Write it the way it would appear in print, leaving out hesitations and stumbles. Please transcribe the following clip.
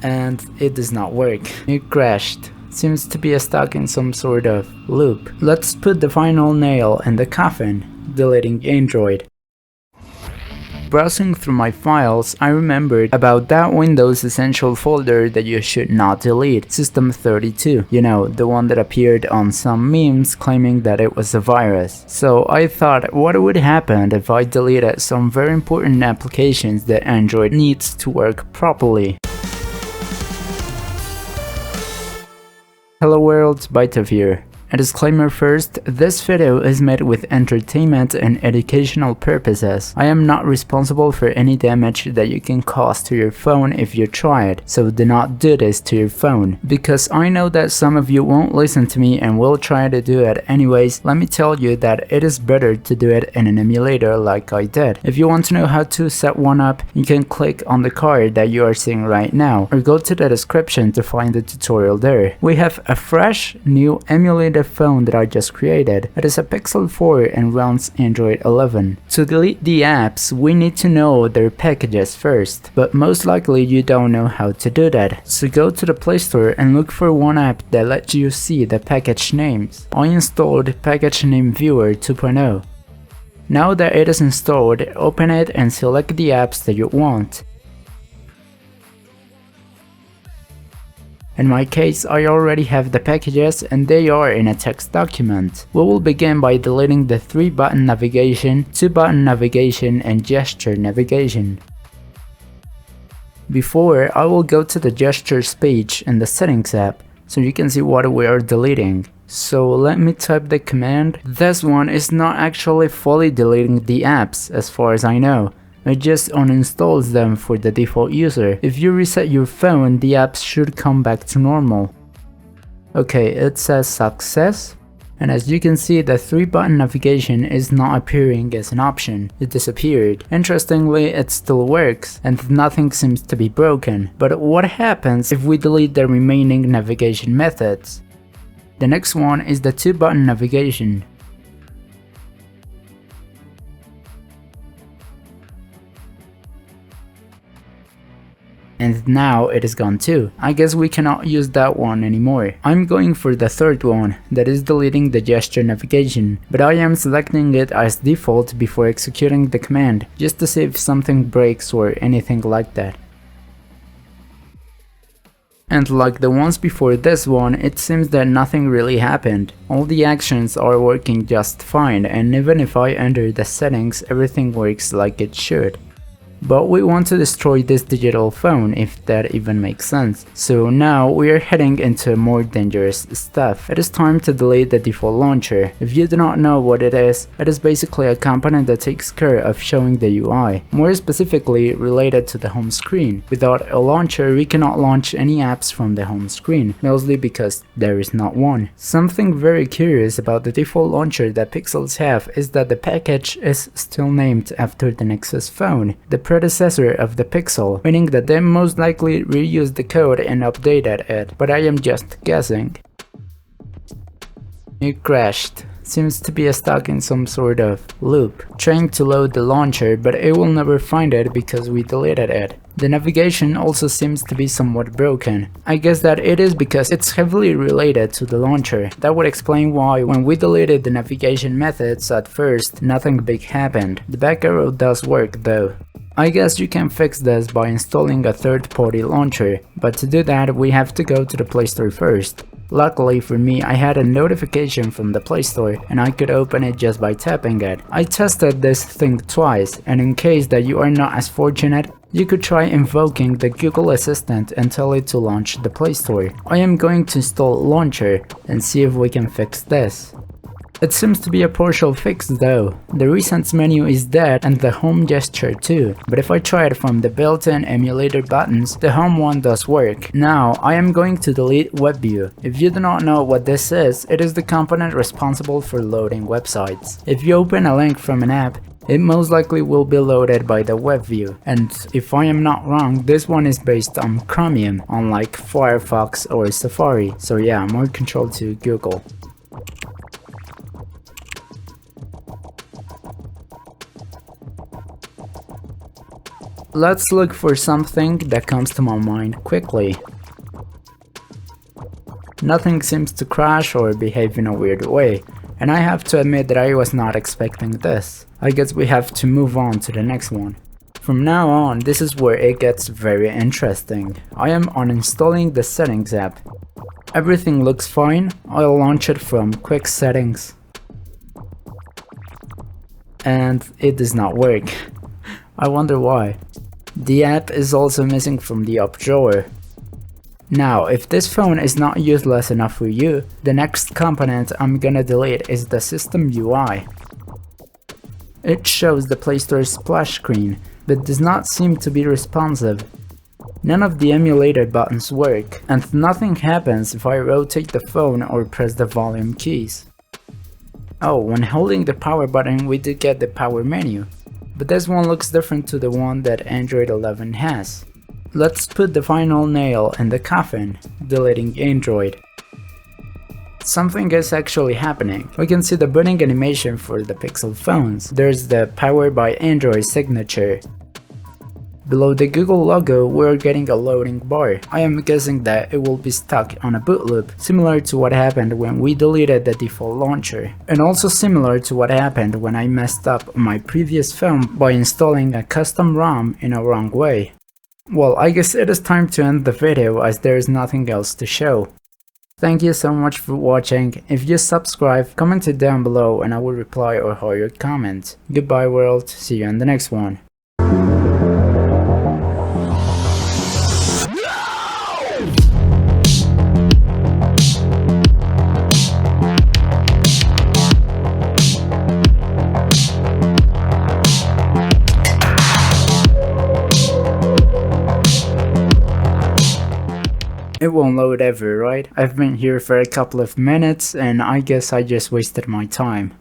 and it does not work. It crashed. Seems to be stuck in some sort of loop. Let's put the final nail in the coffin, deleting Android. Browsing through my files, I remembered about that Windows Essential folder that you should not delete, System32, you know, the one that appeared on some memes claiming that it was a virus. So I thought, what would happen if I deleted some very important applications that Android needs to work properly? Hello world, ByteSeb here. A disclaimer first, this video is made with entertainment and educational purposes. I am not responsible for any damage that you can cause to your phone if you try it, so do not do this to your phone. Because I know that some of you won't listen to me and will try to do it anyways, let me tell you that it is better to do it in an emulator like I did. If you want to know how to set one up, you can click on the card that you are seeing right now, or go to the description to find the tutorial there. We have a fresh, new emulator phone that I just created. It is a Pixel 4 and runs Android 11. To delete the apps, we need to know their packages first, but most likely you don't know how to do that. So go to the Play Store and look for one app that lets you see the package names. I installed Package Name Viewer 2.0. Now that it is installed, open it and select the apps that you want. In my case, I already have the packages and they are in a text document. We will begin by deleting the 3-button navigation, 2-button navigation, and gesture navigation. Before, I will go to the gestures page in the settings app, so you can see what we are deleting. So let me type the command. This one is not actually fully deleting the apps as far as I know. It just uninstalls them for the default user. If you reset your phone, the apps should come back to normal. Okay, it says success. And as you can see, the 3-button navigation is not appearing as an option. It disappeared. Interestingly, it still works, and nothing seems to be broken. But what happens if we delete the remaining navigation methods? The next one is the 2-button navigation. And now it is gone too. I guess we cannot use that one anymore. I'm going for the third one, that is deleting the gesture navigation, but I am selecting it as default before executing the command, just to see if something breaks or anything like that. And like the ones before this one, it seems that nothing really happened. All the actions are working just fine, and even if I enter the settings, everything works like it should. But we want to destroy this digital phone, if that even makes sense. So now we are heading into more dangerous stuff. It is time to delete the default launcher. If you do not know what it is basically a component that takes care of showing the UI, more specifically related to the home screen. Without a launcher, we cannot launch any apps from the home screen, mostly because there is not one. Something very curious about the default launcher that Pixels have is that the package is still named after the Nexus phone, the predecessor of the Pixel, meaning that they most likely reused the code and updated it, but I am just guessing. It crashed. Seems to be stuck in some sort of loop, trying to load the launcher, but it will never find it because we deleted it. The navigation also seems to be somewhat broken. I guess that it is because it's heavily related to the launcher. That would explain why when we deleted the navigation methods at first, nothing big happened. The back arrow does work though. I guess you can fix this by installing a third-party launcher, but to do that we have to go to the Play Store first. Luckily for me, I had a notification from the Play Store and I could open it just by tapping it. I tested this thing twice, and in case that you are not as fortunate, you could try invoking the Google Assistant and tell it to launch the Play Store. I am going to install Launcher and see if we can fix this. It seems to be a partial fix though. The Recents menu is dead and the home gesture too, but if I try it from the built-in emulator buttons, the home one does work. Now I am going to delete webview. If you do not know what this is, it is the component responsible for loading websites. If you open a link from an app, it most likely will be loaded by the webview, and if I am not wrong, this one is based on Chromium, unlike Firefox or Safari, so yeah, more control to Google. Let's look for something that comes to my mind quickly. Nothing seems to crash or behave in a weird way, and I have to admit that I was not expecting this. I guess we have to move on to the next one. From now on, this is where it gets very interesting. I am uninstalling the settings app. Everything looks fine. I'll launch it from quick settings. And it does not work. I wonder why. The app is also missing from the up drawer. Now, if this phone is not useless enough for you, the next component I'm gonna delete is the system UI. It shows the Play Store splash screen, but does not seem to be responsive. None of the emulator buttons work, and nothing happens if I rotate the phone or press the volume keys. Oh, when holding the power button we did get the power menu, but this one looks different to the one that Android 11 has. Let's put the final nail in the coffin, deleting Android. Something is actually happening. We can see the booting animation for the Pixel phones. There's the Powered by Android signature. Below the Google logo, we're getting a loading bar. I am guessing that it will be stuck on a boot loop, similar to what happened when we deleted the default launcher, and also similar to what happened when I messed up on my previous phone by installing a custom ROM in a wrong way. Well, I guess it is time to end the video as there is nothing else to show. Thank you so much for watching. If you subscribe, comment it down below and I will reply or hear your comment. Goodbye world, see you in the next one. It won't load ever, right? I've been here for a couple of minutes and I guess I just wasted my time.